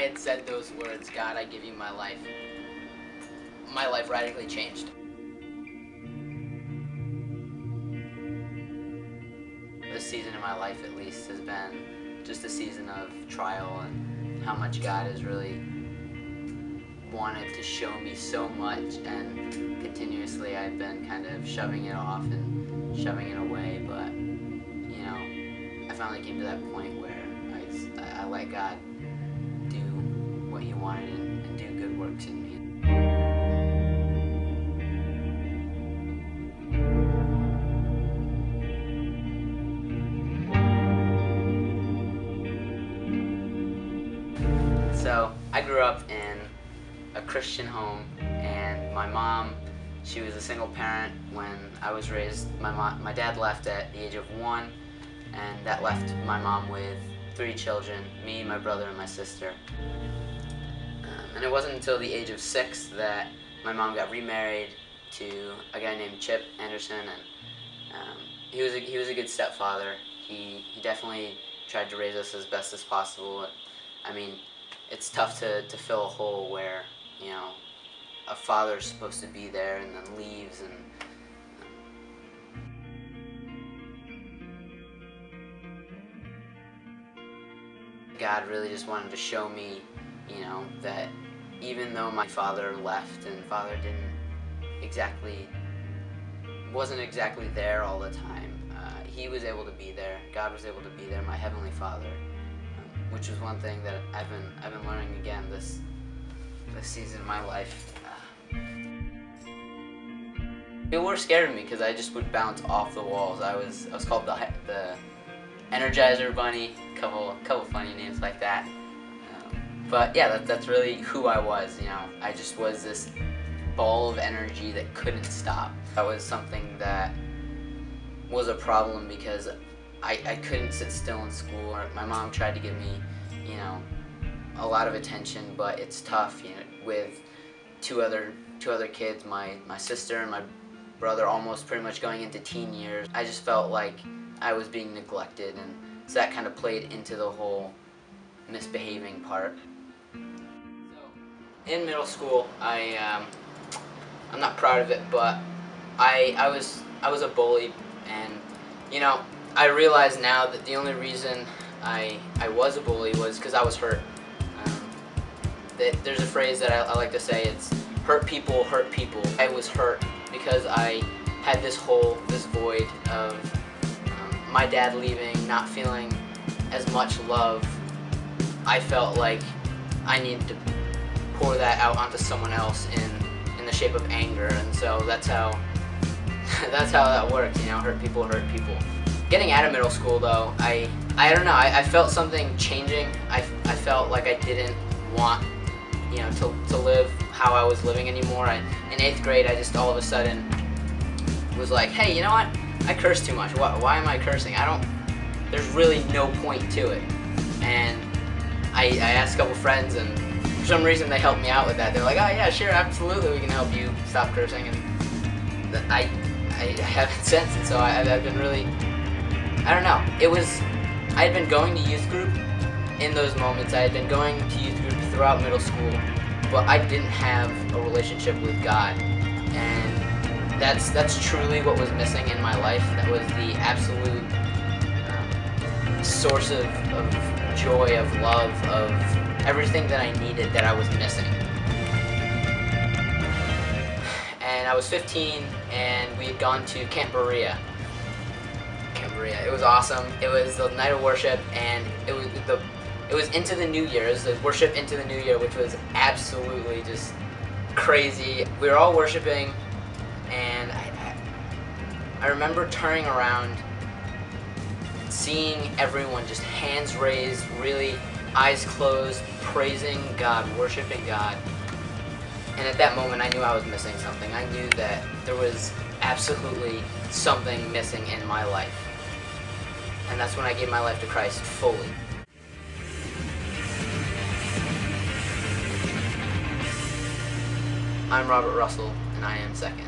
had said those words, "God, I give you my life," my life radically changed. This season in my life, at least, has been just a season of trial, and how much God has really wanted to show me so much, and continuously I've been kind of shoving it off and shoving it away. But you know, I finally came to that point where I let God do what He wanted and do good works in me. So I grew up in a Christian home, and my mom, she was a single parent when I was raised. My dad left at the age of 1, and that left my mom with 3 children, me, my brother, and my sister. And it wasn't until the age of 6 that my mom got remarried to a guy named Chip Anderson, and he was a good stepfather. He definitely tried to raise us as best as possible. I mean, it's tough to fill a hole where, you know, a father's supposed to be there and then leaves, and God really just wanted to show me, you know, that even though my father left and father wasn't exactly there all the time, he was able to be there. God was able to be there, my Heavenly Father, which is one thing that I've been learning again this season of my life. People were scared of me because I just would bounce off the walls. I was called the Energizer Bunny, couple funny names like that. But yeah, that's really who I was. You know, I just was this ball of energy that couldn't stop. That was something that was a problem because I couldn't sit still in school. My mom tried to give me, you know, a lot of attention, but it's tough, you know, with two other kids, my sister and my brother almost pretty much going into teen years. I just felt like I was being neglected, and so that kind of played into the whole misbehaving part. So in middle school, I'm not proud of it, but I was a bully, and you know, I realize now that the only reason I was a bully was because I was hurt. There's a phrase that I like to say, it's hurt people hurt people. I was hurt because I had this void of my dad leaving, not feeling as much love. I felt like I needed to pour that out onto someone else in the shape of anger, and so that's how that worked, you know, hurt people hurt people. Getting out of middle school though, I don't know, I felt something changing. I felt like I didn't want, you know, to live how I was living anymore. In 8th grade, I just all of a sudden was like, hey, you know what? I curse too much. Why am I cursing? There's really no point to it. And I asked a couple friends, and for some reason they helped me out with that. They're like, oh yeah, sure, absolutely, we can help you stop cursing. And I haven't since, and so I've been really, I don't know. I had been going to youth group in those moments. I had been going to youth group throughout middle school, but I didn't have a relationship with God, and that's truly what was missing in my life. That was the absolute source of joy, of love, of everything that I needed that I was missing. And I was 15, and we had gone to Camp Berea. It was awesome. It was the night of worship, and it was into the new year. It was the worship into the new year, which was absolutely just crazy. We were all worshiping, and I remember turning around, seeing everyone just hands raised, really eyes closed, praising God, worshiping God. And at that moment, I knew I was missing something. I knew that there was absolutely something missing in my life. And that's when I gave my life to Christ fully. I'm Robert Russell, and I am second.